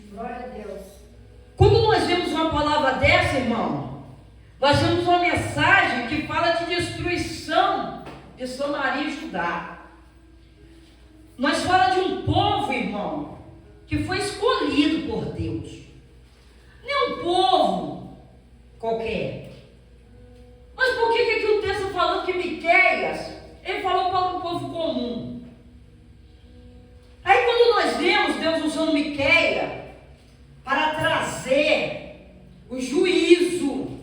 Glória a Deus. Quando nós vemos uma palavra dessa, irmão, nós vemos uma mensagem que fala de destruição de Samaria e Judá. Nós falamos de um povo, irmão, que foi escolhido por Deus. Não é um povo qualquer. Mas por que aqui o texto está falando que Miqueias, ele falou para um povo comum? Aí quando nós vemos Deus usando Miqueias para trazer o juízo,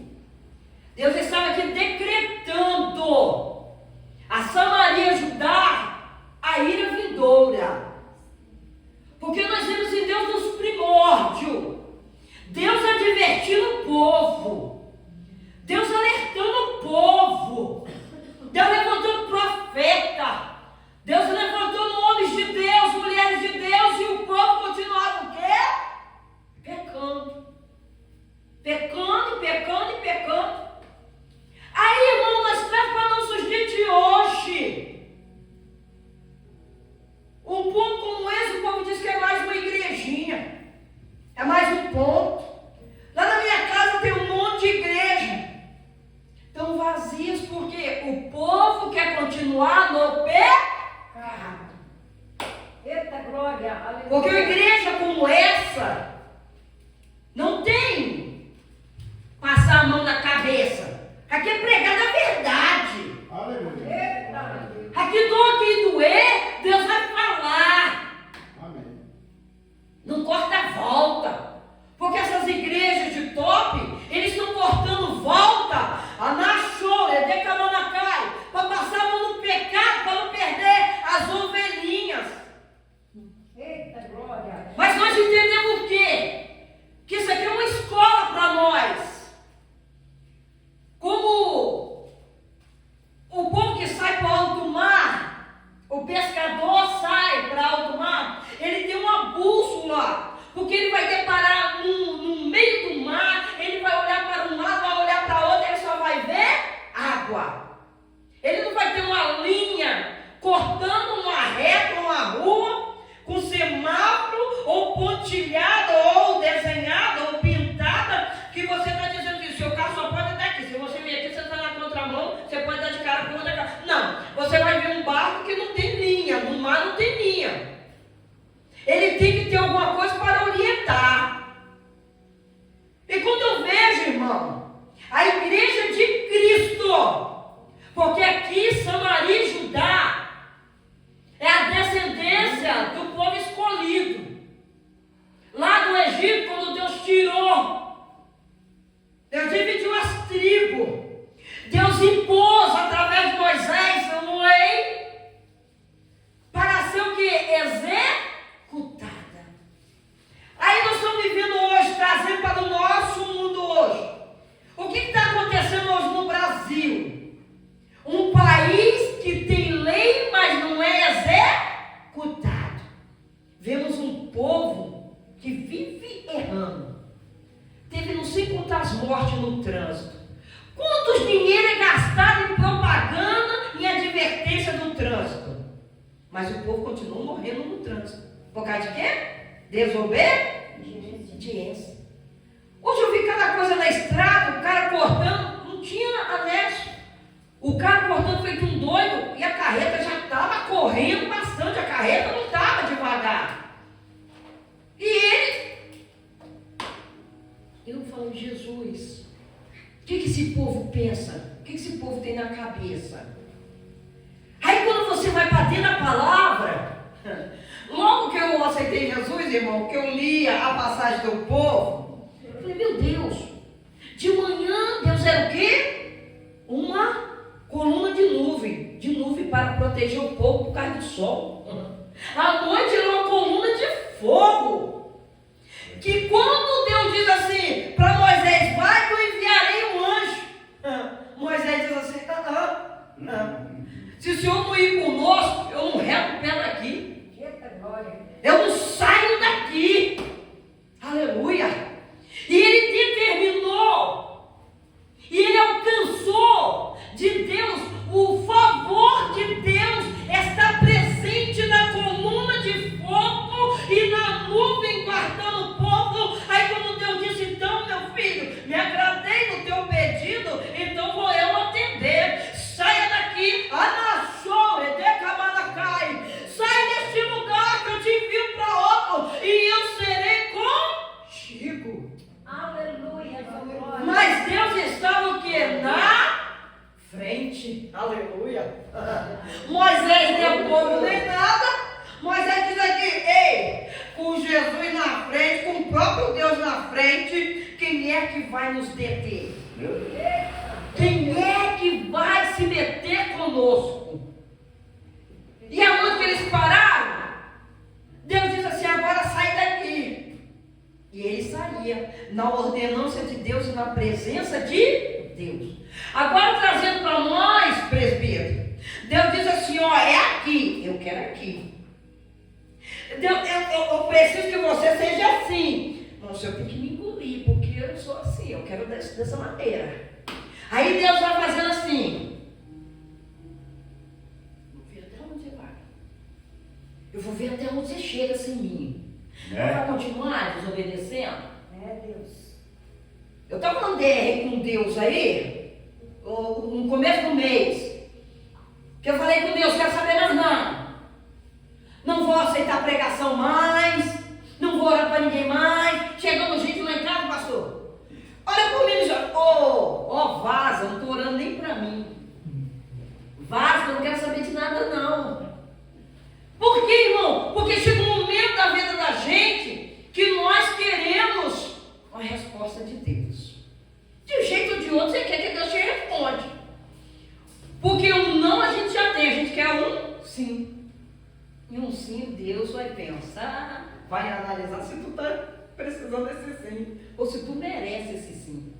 Deus estava aqui decretando a Samaria e Judá a ira vindoura. Porque nós vemos em Deus nos primórdios, Deus advertindo o povo, Deus alertando o povo, Deus levantando profeta, Deus levantando homens de Deus, mulheres de Deus, e o povo continuava o quê? Pecando. Pecando, pecando e pecando. Aí, irmão, nós trazemos para nossos dias de hoje. Um ponto como esse, o povo diz que é mais uma igrejinha. É mais um ponto. Lá na minha casa tem um monte de igreja. Estão vazias porque o povo quer continuar no pecado. Eita glória, aleluia. Porque uma igreja como essa não tem passar a mão na cabeça. Aqui é pregar a verdade. Aleluia. Eita, aleluia. Aqui dor que doer, Deus vai falar. Amém. Não corta a volta. Porque essas igrejas de top, eles estão cortando volta, a nachora, decamanacai, para passar a mão no pecado, para não perder as ovelhinhas. Eita glória. Mas nós entendemos o quê? Que isso aqui é uma escola para nós. Como o povo que sai para o alto mar, o pescador sai para alto mar, ele tem uma bússola, porque ele vai deparar no meio do mar, ele vai olhar para um lado, vai olhar para outro, ele só vai ver água. Ele não vai ter uma linha cortando uma reta, uma rua, com semáforo, ou pontilhada, ou desenhada, ou pintada, que você está dizendo que o seu carro só pode estar aqui. Se você vir aqui, você está na contramão, você pode dar de cara com outra cara. Não, você vai ver um barco que não tem linha, no mar não tem linha. Ele tem que ter alguma coisa para orientar. E quando eu vejo, irmão, a igreja de Cristo, porque aqui Samaria e Judá é a descendência do povo escolhido. Lá no Egito, quando Deus tirou, Deus dividiu as tribos. Deus impôs através de Moisés um rei para ser o que? Executada. Aí nós estamos vivendo hoje, trazendo para o nosso mundo hoje. O que está acontecendo hoje no Brasil? Um país que tem lei, mas não é executado. Vemos um povo que vive errando. Teve não sei quantas mortes no trânsito. Quantos dinheiro é gastado em propaganda, em advertência do trânsito? Mas o povo continua morrendo no trânsito. Por causa de quê? Desobediência. Hoje eu vi cada coisa na estrada, o cara cortando, não tinha anexo. O cara cortando feito um doido e a carreta já estava correndo bastante, a carreta não estava devagar. E eu falo, Jesus, o que esse povo pensa? O que esse povo tem na cabeça? Aí quando você vai para dentro da palavra, logo que eu aceitei Jesus, irmão, que eu lia a passagem do povo, eu falei, meu Deus, de manhã Deus era o quê? Uma coluna de nuvem para proteger o povo por causa do sol. À noite era uma coluna de fogo, que quando Deus diz assim para Moisés, vai que eu enviarei um anjo, Moisés diz assim, não. Se o Senhor não ir conosco, eu não reto o pé daqui. Eita glória. Eu não saio daqui. Aleluia. E ele determinou. E ele alcançou de Deus o favor de Deus está presente na coluna de fogo e na nuvem guardando o povo próprio Deus na frente, quem é que vai nos deter? Quem é que vai se meter conosco? E aonde que eles pararam? Deus diz assim: agora sai daqui. E ele saía na ordenança de Deus e na presença de Deus. Agora trazendo para nós, presbítero, Deus diz assim: ó, é aqui, eu quero aqui. Deus, eu preciso que você seja assim. Nossa, eu tenho que me engolir, porque eu sou assim, eu quero dessa maneira. Aí Deus vai fazendo assim. Vou ver até onde você vai. Eu vou ver até onde você chega sem mim. Vai continuar desobedecendo? Deus. Eu estava falando com Deus aí, no começo do mês, que eu falei com Deus: quero saber mais não. Não vou aceitar pregação mais, não vou orar para ninguém mais. Chegando gente lá em casa, pastor, olha por mim, já. Vaza, não estou orando nem para mim. Vaza, eu não quero saber de nada não. Por quê, irmão? Porque chega um momento da vida da gente que nós queremos a resposta de Deus. De um jeito ou de outro, você quer que Deus te responda. Porque um não a gente já tem, a gente quer um sim. E um sim, Deus vai pensar, vai analisar se tu está precisando desse sim, ou se tu merece esse sim.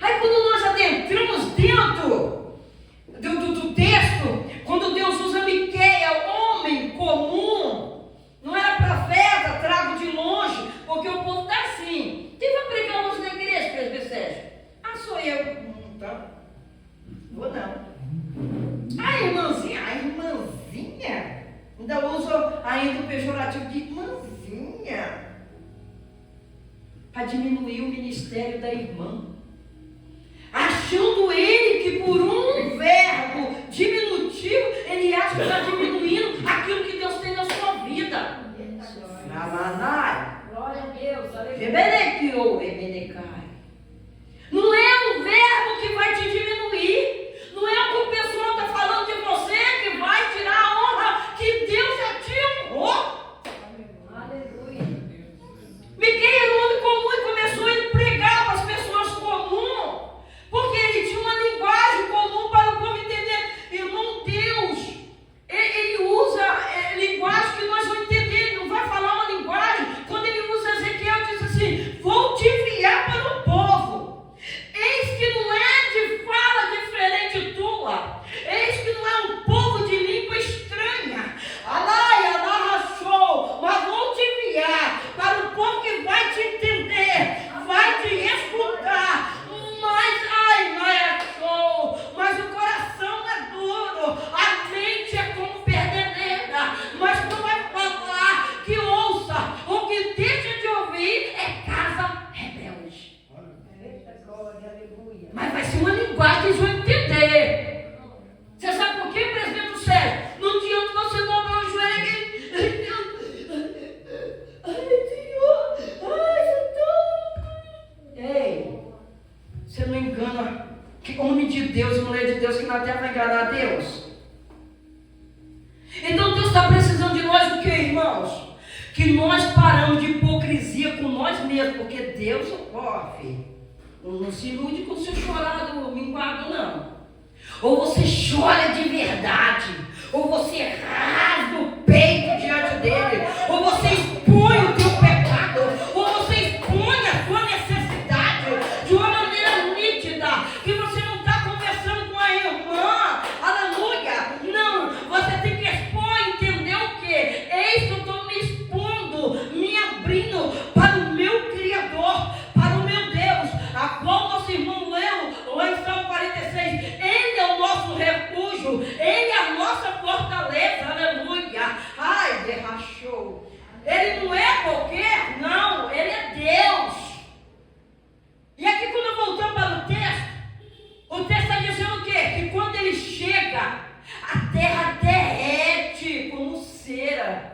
Aí quando nós adentramos dentro do texto, quando Deus usa Miqueias, homem comum, não era profeta, trago de longe, porque o povo está assim. Quem vai pregar hoje na igreja, presbítero Sérgio? Sou eu. Tá. Vou não. A irmãzinha, ainda uso ainda o pejorativo de irmãzinha, para diminuir o ministério da irmã. Achando ele que por um verbo diminutivo, ele acha que está diminuindo aquilo que Deus tem na sua vida. Glória a Deus, aleluia. Rebenecai. Não é um verbo que vai te diminuir. Não é o que o pessoal está falando de você que vai tirar a honra que Deus já te honrou. Aleluia. Miqueias era um homem comum e começou a pregar para as pessoas comuns, porque ele tinha uma linguagem comum para o povo entender. Irmão, Deus, ele usa linguagem que nós vamos entender. Ele não vai falar uma linguagem. Quando ele usa Ezequiel, diz assim: vou te enviar para o povo. Eis que não é de fala diferente tua. Eis que não é um povo de língua estranha. Alaia, narra show. Mas vou te enviar para o povo que vai te entender, vai te escutar. Mas o coração é duro, a mente é como perdeneira. Mas tu vai falar que ouça, ou que deixa de ouvir é casa rebelde. Eita glória, aleluia. Mas vai ser uma linguagem que eles vão entender. Você sabe por quê, presbítero Sérgio? Não adianta você dobrar o joelho e ai Senhor, ei, você não engana que homem de Deus e mulher de Deus que na terra vai enganar a Deus. Então Deus está precisando de nós o que, irmãos? Que nós paramos de hipocrisia com nós mesmos, porque Deus, não se ilude com o seu chorado minguado, não. Ou você chora de verdade, ou você rasga o peito diante dele, ou você expõe o teu pecado, ou você expõe a tua necessidade de uma maneira nítida, que você não está conversando com a irmã, aleluia, não, você tem que expor, entender o que? Eis que eu estou me expondo, me abrindo para o meu Criador, para o meu Deus, a qual nosso irmão leu lá em Salmo 46, ele é o nosso refúgio, ele é a nossa fortaleza, aleluia, ai, derrachou, ele não é qualquer, não, ele é Deus. E aqui quando voltamos para o texto está dizendo o quê? Que quando ele chega, a terra derrete como cera.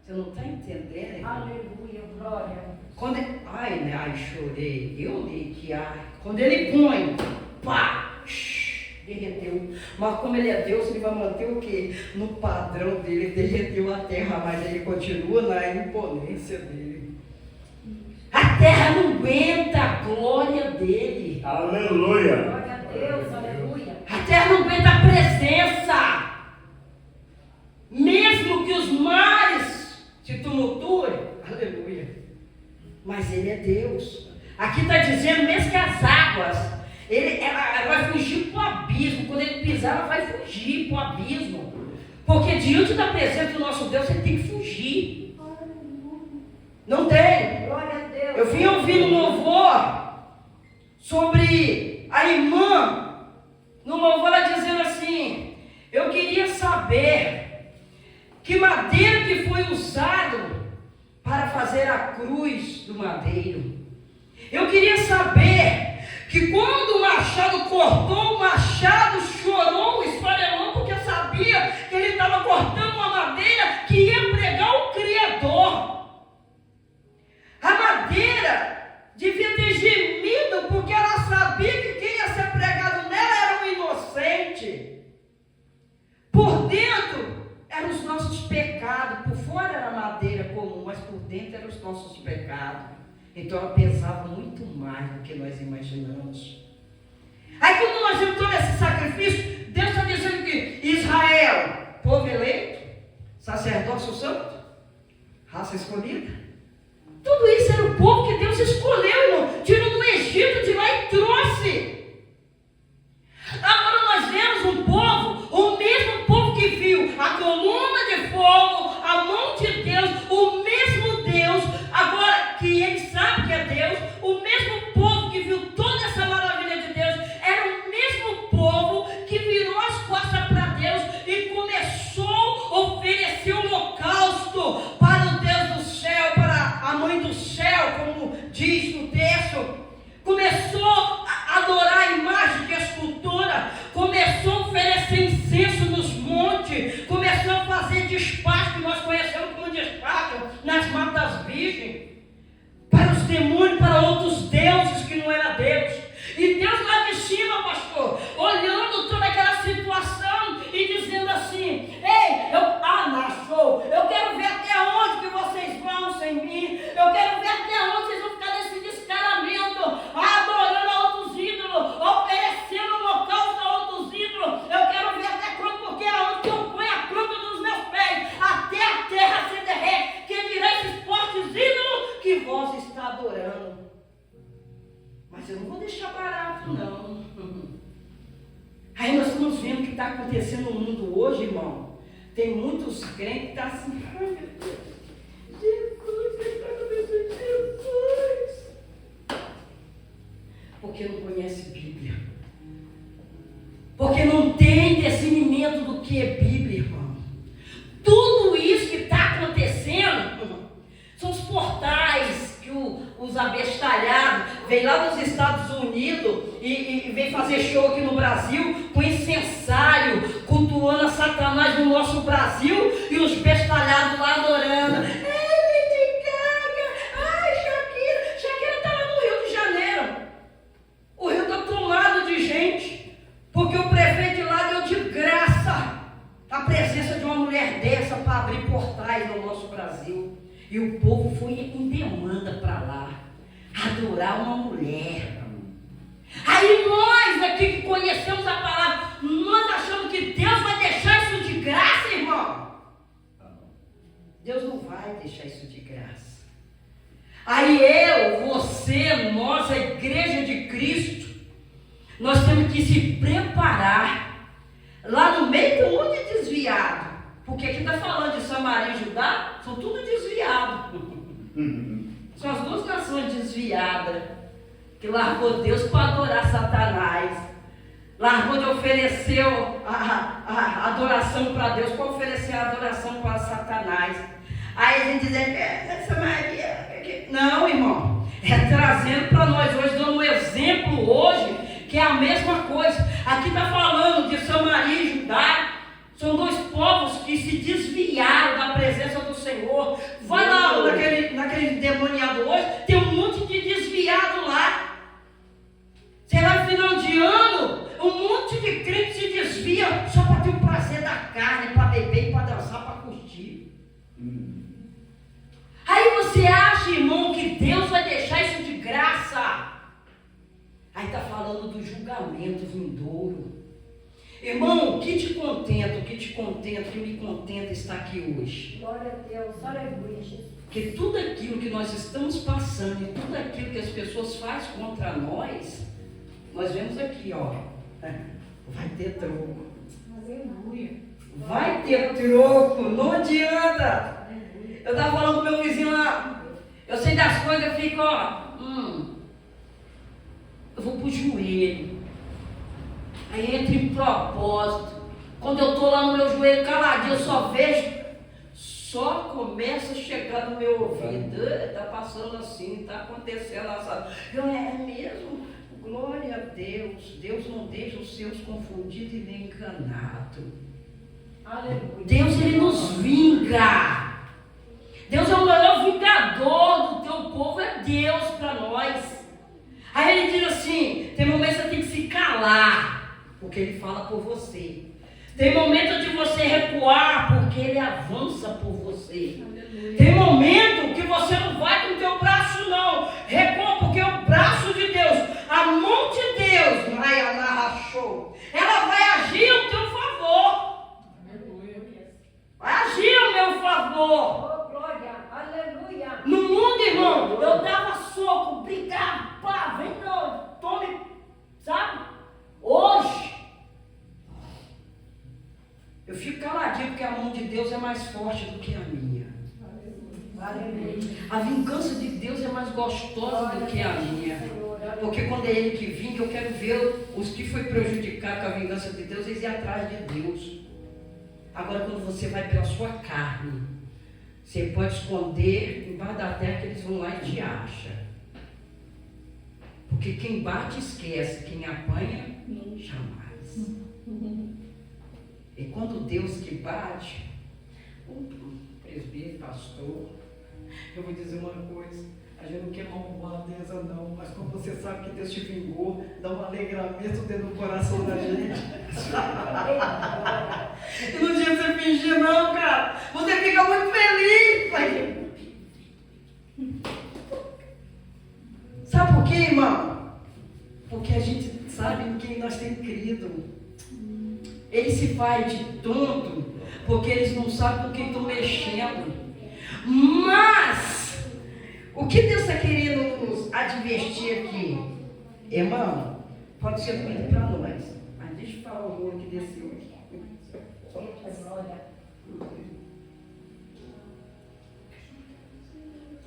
Você não está entendendo, hein? Aleluia, glória. Quando ele, chorei, eu li que quando ele põe, pá, derreteu. Mas como ele é Deus, ele vai manter o quê? No padrão dele, derreteu a terra, mas ele continua na imponência dele. A terra não aguenta a glória dele. Aleluia. Glória a Deus, aleluia. A terra não aguenta a presença. Mesmo que os mares se tumultuem, aleluia. Mas ele é Deus. Aqui está dizendo mesmo que as águas, ela vai fugir para o abismo. Quando ele pisar, ela vai fugir para o abismo. Porque diante da presença do nosso Deus, ele tem que fugir. Não tem. Glória a Deus. Eu vim ouvindo um louvor sobre a irmã. No louvor ela dizendo assim: eu queria saber que madeira que foi usado para fazer a cruz do madeiro. Eu queria saber que quando o machado cortou, o machado chorou, esfarelou, porque sabia que ele estava cortando uma madeira que ia pregar o Criador. A madeira devia ter gemido, porque ela sabia que quem ia ser pregado nela era um inocente. Por dentro eram os nossos pecados, por fora era madeira comum, mas por dentro eram os nossos pecados. Então ela pesava muito mais do que nós imaginamos. Aí quando nós entramos nesse sacrifício, Deus está dizendo que Israel, povo eleito, sacerdócio santo, raça escolhida, tudo isso era o povo que Deus escolheu, irmão, tirou do Egito, de lá e trouxe. Agora nós vemos um povo, o mesmo povo que viu a coluna de fogo, a mão de Deus, o mesmo Deus, agora que ele sabe que é Deus, o mesmo povo que viu toda essa maravilha de Deus, era o mesmo povo que virou as costas para Deus e começou a oferecer holocausto para o Deus do céu, para a mãe do céu, como diz no texto. Começou a adorar a imagem de escultura, começou a oferecer incenso nos montes, começou a fazer despacho, que nós conhecemos como despacho, nas matas virgens, para os demônios, para outros deuses que não era Deus. E Deus lá de cima, pastor, olhando toda aquela situação e dizendo assim: ei, eu quero ver até onde que vocês vão sem mim, eu quero ver até onde vocês vão ficar nesse descaramento, adorando a outros ídolos, oferecendo holocausto a outros ídolos. Eu quero ver até quando, porque aonde que eu ponho a planta dos meus pés, até a terra se derrete, que dirá esses fortes ídolos que vós está adorando. Mas eu não vou deixar barato, não. Aí nós estamos vendo o que está acontecendo no mundo hoje, irmão. Tem muitos crentes que estão assim: ai meu Deus, Jesus, o que está acontecendo? Jesus. Porque não conhece Bíblia. Porque não tem discernimento do que é Bíblia, irmão. Tudo isso que está acontecendo são os portais que os abestalhados vêm lá dos Estados Unidos e vem fazer show aqui no Brasil com incensário, cultuando a Satanás no nosso Brasil, e os bestalhados lá adorando. Ai, Lady Gaga, ai, Shakira está lá no Rio de Janeiro. O Rio está tomado de gente, porque o prefeito de lá deu de graça a presença de uma mulher dessa para abrir portais no nosso Brasil. E o povo foi em demanda para lá, adorar uma mulher. Aí nós aqui que conhecemos a palavra, nós achamos que Deus vai deixar isso de graça, irmão. Deus não vai deixar isso de graça. Aí eu, você, nós, a igreja de Cristo, nós temos que se preparar. Lá no meio tem um monte de desviado. Porque aqui está falando de Samaria e Judá, são tudo desviados. São as duas nações desviadas, que largou Deus para adorar Satanás. Largou de oferecer a adoração para Deus, para oferecer a adoração para Satanás. Aí a gente diz, Samaria. Não, irmão. É trazendo para nós hoje, dando um exemplo hoje, que é a mesma coisa. Aqui está falando de Samaria e Judá. São dois povos que se desviaram da presença do Senhor. Vai lá naquele demoniado hoje, tem um monte de desviado lá. Será final de ano, um monte de crente se desvia só para ter o prazer da carne, para beber, para dançar, para curtir. Aí você acha, irmão, que Deus falando do julgamento vindouro. Irmão, que me contenta estar aqui hoje. Glória a Deus, aleluia, Jesus. Porque tudo aquilo que nós estamos passando e tudo aquilo que as pessoas fazem contra nós vemos aqui, ó. Vai ter troco. Aleluia. Vai ter troco, não adianta. Eu estava falando com meu vizinho lá, eu sei das coisas, eu fico, ó, eu vou pro joelho. Aí entra em propósito. Quando eu estou lá no meu joelho caladinho, eu só vejo, só começa a chegar no meu ouvido. Está passando assim, está acontecendo essa. É mesmo? Glória a Deus. Deus não deixa os seus confundidos e nem enganados. Aleluia. Deus, Ele nos vinga. Deus é o maior vingador do teu povo, é Deus para nós. Aí Ele diz assim, tem momentos que você tem que se calar, porque Ele fala por você. Tem momento de você recuar, porque Ele avança por você. Aleluia. Tem momento que você não vai com o teu braço não, recua, porque o braço de Deus, a mão de Deus, ela vai agir ao teu favor. Aleluia. Vai agir ao meu favor. Oh, glória, aleluia. No mundo, irmão, eu dava soco, brigava, pá, vem não, tome, sabe? Hoje, eu fico caladinho porque a mão de Deus é mais forte do que a minha. Aleluia. A vingança de Deus é mais gostosa do que a minha. Porque quando é Ele que vinga, eu quero ver os que foi prejudicados com a vingança de Deus, eles ir atrás de Deus. Agora, quando você vai pela sua carne, você pode esconder embaixo da terra que eles vão lá e te acham. Porque quem bate esquece, quem apanha, jamais. E quando Deus que bate, presbítero, pastor, eu vou dizer uma coisa, a gente não quer malvadeza não, mas quando você sabe que Deus te vingou, dá um alegramento dentro do coração da gente. E não tinha você fingir não, cara. Você fica muito feliz. Sabe por quê, irmão? Porque a gente sabe em quem nós temos crido. Eles se faz de tonto, porque eles não sabem com quem estão mexendo. Mas, o que Deus está querendo nos advertir aqui? Irmão, pode ser muito para nós. Mas deixa eu falar o olho que desceu aqui.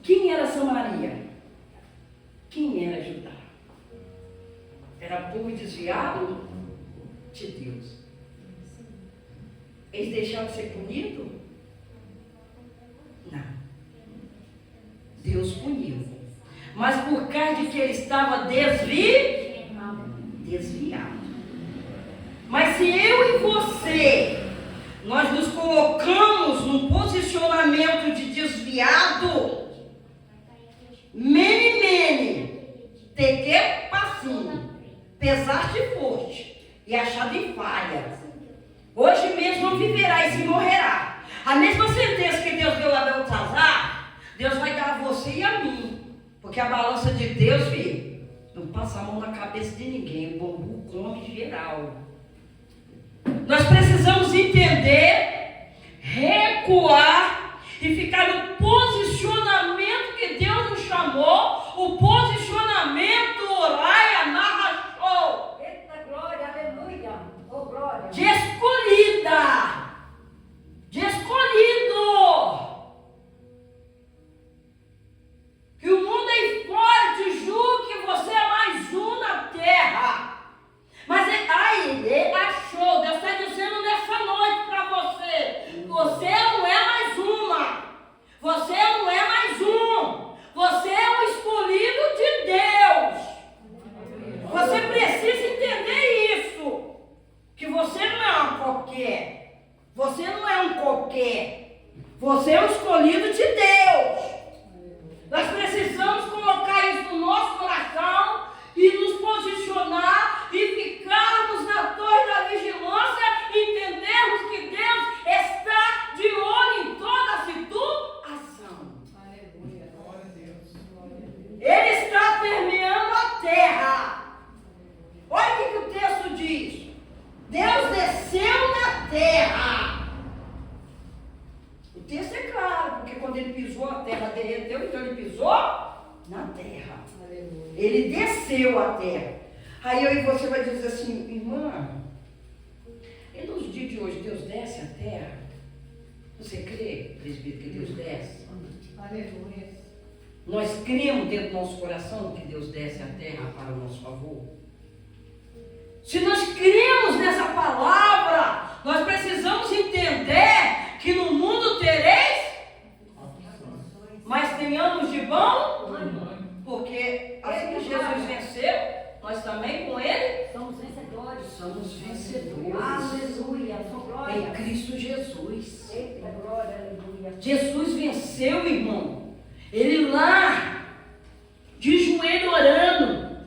Quem era Samaria? Quem era Judá? Era povo desviado de Deus. Eles deixaram de ser punidos? Não. Deus puniu. Mas por causa de que ele estava desviado. Mas se eu e você, nós nos colocamos num posicionamento de desviado, teque passinho, pesar de forte e achado em falha. Hoje mesmo não viverá e se morrerá. A mesma sentença que Deus deu a Beltesazar, Deus vai dar a você e a mim. Porque a balança de Deus, filho, não passa a mão na cabeça de ninguém. O bambu come geral. Nós precisamos entender, recuar e ficar no posicionamento que Deus nos chamou. O posicionamento Raia Narra Show. Eita glória, aleluia. Oh glória. De escolhida. De escolhido. Que o mundo aí fora te julgue que você é mais um na terra. Mas ele achou, Deus está dizendo nessa noite para você, você não é mais uma. na terra. Aleluia. Ele desceu à terra. Aí eu e você vai dizer assim, irmã, e nos dias de hoje Deus desce à terra? Você crê, presbítero, que Deus desce? Aleluia. Nós cremos dentro do nosso coração que Deus desce à terra para o nosso favor? Se nós cremos nessa palavra, nós precisamos entender que no mundo tereis, mas tenhamos de bom, porque assim que Jesus venceu, nós também com Ele Somos vencedores. somos vencedores Aleluia. São em glória. Cristo Jesus. Eita, glória, aleluia. Jesus venceu, irmão. Ele lá, de joelho orando,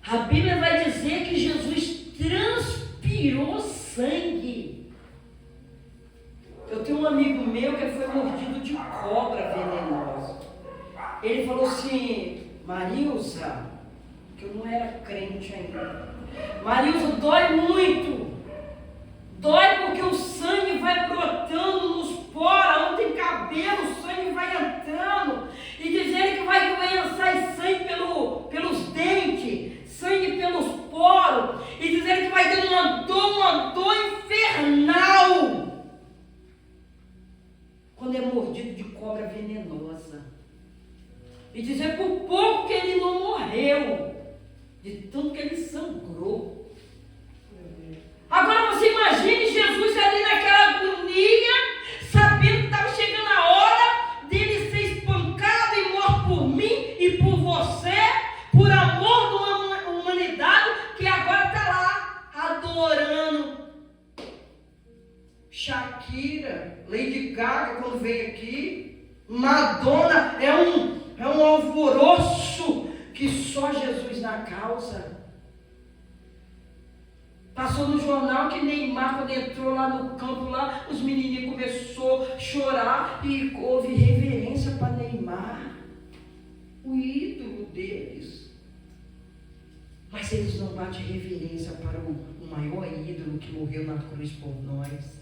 a Bíblia vai dizer que Jesus transpirou sangue. Eu tenho um amigo meu que foi mordido de cobra venenosa. Ele falou assim, Marilza, que eu não era crente ainda. Marilza, dói muito. Dói porque o sangue vai brotando nos poros, onde tem cabelo, o sangue vai entrando. E dizendo que vai doer, sai sangue pelos dentes, sangue pelos poros. E dizendo que vai ter uma dor infernal. Quando é mordido de cobra venenosa. E dizer por pouco que ele não morreu, de tanto que ele sangrou. Agora você imagine Jesus ali naquela agonia, sabendo que estava chegando a hora dele ser espancado e morto por mim e por você, por amor de uma humanidade que agora está lá adorando. Shakira, Lady Gaga quando veio aqui, Madonna, é um alvoroço que só Jesus na causa. Passou no jornal que Neymar, quando entrou lá no campo, lá, os menininhos começaram a chorar e houve reverência para Neymar, o ídolo deles. Mas eles não batem reverência para o maior ídolo que morreu na cruz por nós.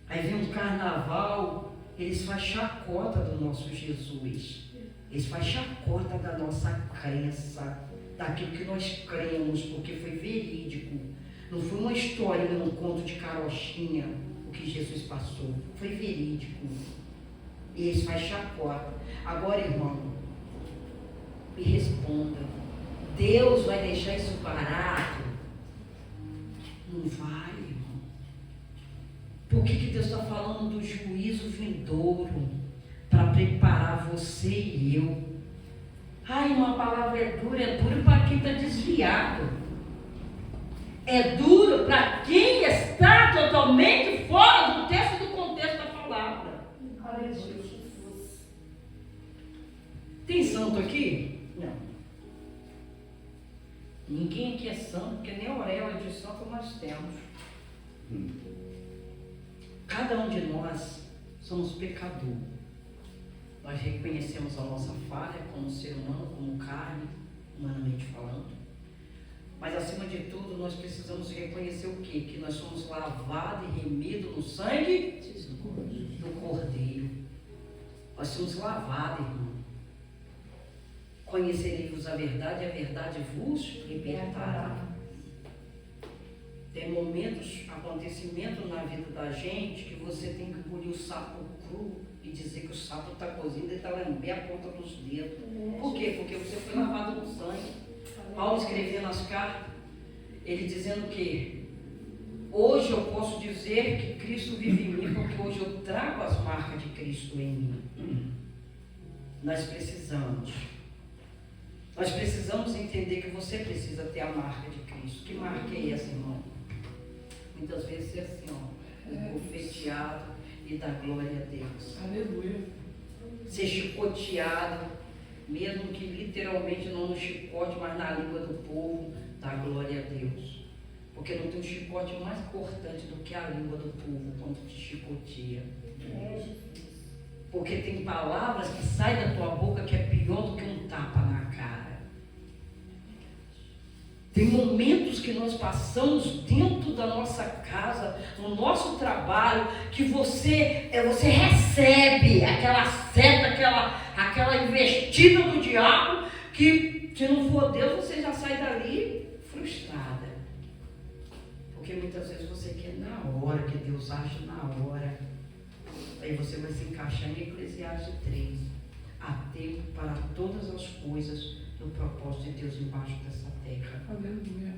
Aí vem um carnaval, eles fazem chacota do nosso Jesus. Eles fazem chacota da nossa crença, daquilo que nós cremos, porque foi verídico. Não foi uma história, um conto de carochinha, o que Jesus passou. Foi verídico. E eles fazem chacota. Agora, irmão, me responda. Deus vai deixar isso parado? Não vai, irmão. Por que Deus está falando do juízo vindouro? Para preparar você e eu. Ai, uma palavra é duro para quem está desviado. É duro para quem está totalmente fora do texto, do contexto da palavra. Aleluia. Tem santo aqui? Não. Ninguém aqui é santo, porque nem a auréola de santo nós temos. Cada um de nós somos pecador. Nós reconhecemos a nossa falha como ser humano, como carne, humanamente falando. Mas acima de tudo, nós precisamos reconhecer o quê? Que nós somos lavados e remidos no sangue do Cordeiro. Nós somos lavados, irmão. Conhecereis a verdade e a verdade vos libertará. Tem momentos, acontecimentos na vida da gente que você tem que engolir o sapo cru e dizer que o sapo está cozido e está lambendo a ponta dos dedos. Por quê? Porque você foi lavado no sangue. Paulo escrevia nas cartas, ele dizendo que hoje eu posso dizer que Cristo vive em mim, porque hoje eu trago as marcas de Cristo em mim. Nós precisamos entender que você precisa ter a marca de Cristo. Que marca é essa, irmão? Muitas vezes é assim, ó, bofeteado e dar glória a Deus. Aleluia. Ser chicoteado, mesmo que literalmente não no chicote, mas na língua do povo, dar glória a Deus. Porque não tem um chicote mais cortante do que a língua do povo quando te chicoteia. Porque tem palavras que saem da tua boca que é pior do que um tapa na cara. Tem momentos que nós passamos dentro da nossa casa, no nosso trabalho, que você recebe aquela seta, aquela investida do diabo, que se não for Deus, você já sai dali frustrada. Porque muitas vezes você quer na hora, que Deus age na hora. Aí você vai se encaixar em Eclesiastes 3. Há tempo para todas as coisas no propósito de Deus embaixo dessa terra. Aleluia.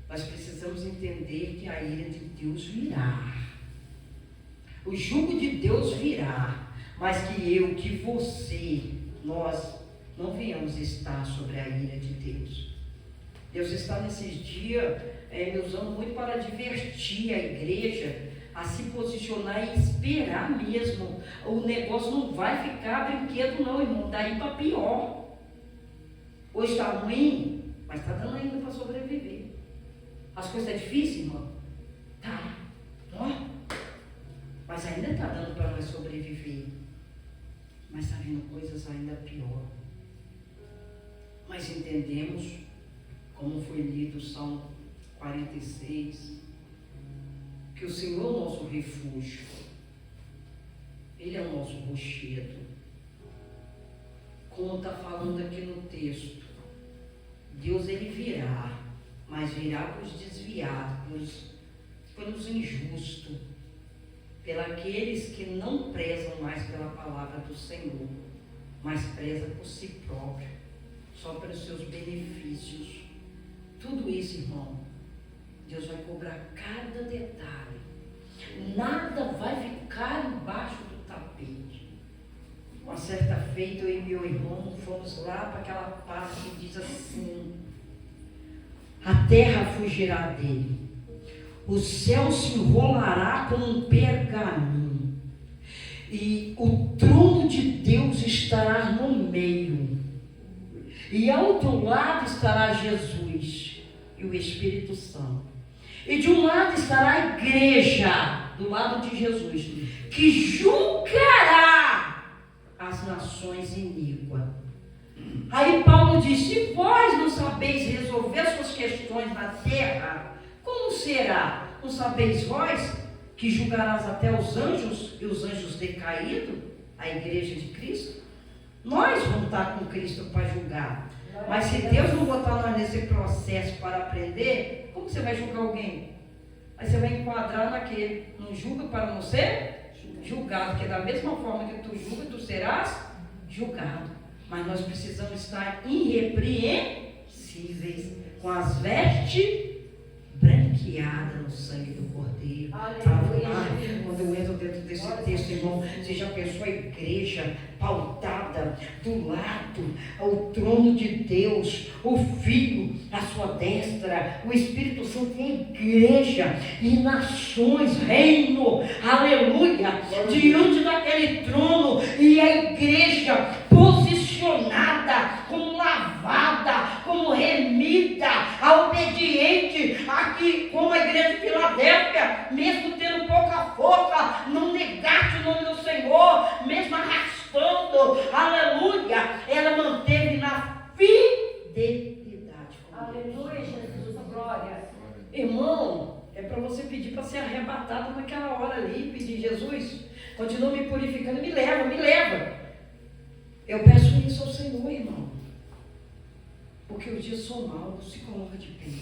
Nós precisamos entender que a ira de Deus virá. O jugo de Deus virá. Mas que eu, que você, nós não venhamos estar sobre a ira de Deus. Deus está nesses dias me usando muito para divertir a igreja a se posicionar e esperar mesmo. O negócio não vai ficar brinquedo não, irmão, daí para pior. Hoje está ruim, mas está dando ainda para sobreviver. As coisas estão difíceis, irmão? Tá. Ó. Mas ainda está dando para nós sobreviver. Mas está vindo coisas ainda pior. Mas entendemos, como foi lido o Salmo 46, que o Senhor é o nosso refúgio. Ele é o nosso rochedo. Como está falando aqui no texto, Deus ele virá, mas virá para os desviados, pelos injustos, pelos que não prezam mais pela palavra do Senhor, mas prezam por si próprio, só pelos seus benefícios. Tudo isso, irmão, Deus vai cobrar cada detalhe. Nada vai ficar embaixo do tapete. Uma certa feita, eu e meu irmão fomos lá para aquela parte que diz assim: a terra fugirá dele, o céu se enrolará como um pergaminho, e o trono de Deus estará no meio, e ao outro lado estará Jesus e o Espírito Santo, e de um lado estará a igreja, do lado de Jesus, que julgará as nações iníquas. Aí Paulo diz: se vós não sabeis resolver suas questões na terra, como será? Não sabeis vós que julgarás até os anjos e os anjos decaídos, a igreja de Cristo? Nós vamos estar com Cristo para julgar. Mas se Deus não botar nós nesse processo para aprender, como você vai julgar alguém? Aí você vai enquadrar naquele: não julga para não ser julgado, porque da mesma forma que tu julga, tu serás julgado. Mas nós precisamos estar irrepreensíveis, com as vestes branqueadas no sangue do Cordeiro. Quando eu entro dentro desse texto, irmão, você já pensou a igreja pautada do lado, ao trono de Deus, o Filho à sua destra, o Espírito Santo em igreja, e nações, reino, aleluia, diante daquele trono, e a igreja posicionada, como lavada, como remida, a obediente, aqui como a igreja de Filadélfia, mesmo tendo pouca força, não negaste o nome do Senhor, mesmo arrastando, aleluia, ela manteve na fidelidade. Aleluia, Jesus, glória. Irmão, é para você pedir para ser arrebatado naquela hora ali, pedir: Jesus, continua me purificando, me leva, me leva. Eu peço isso ao Senhor, irmão, porque os dias são maus. Se coloca de pé.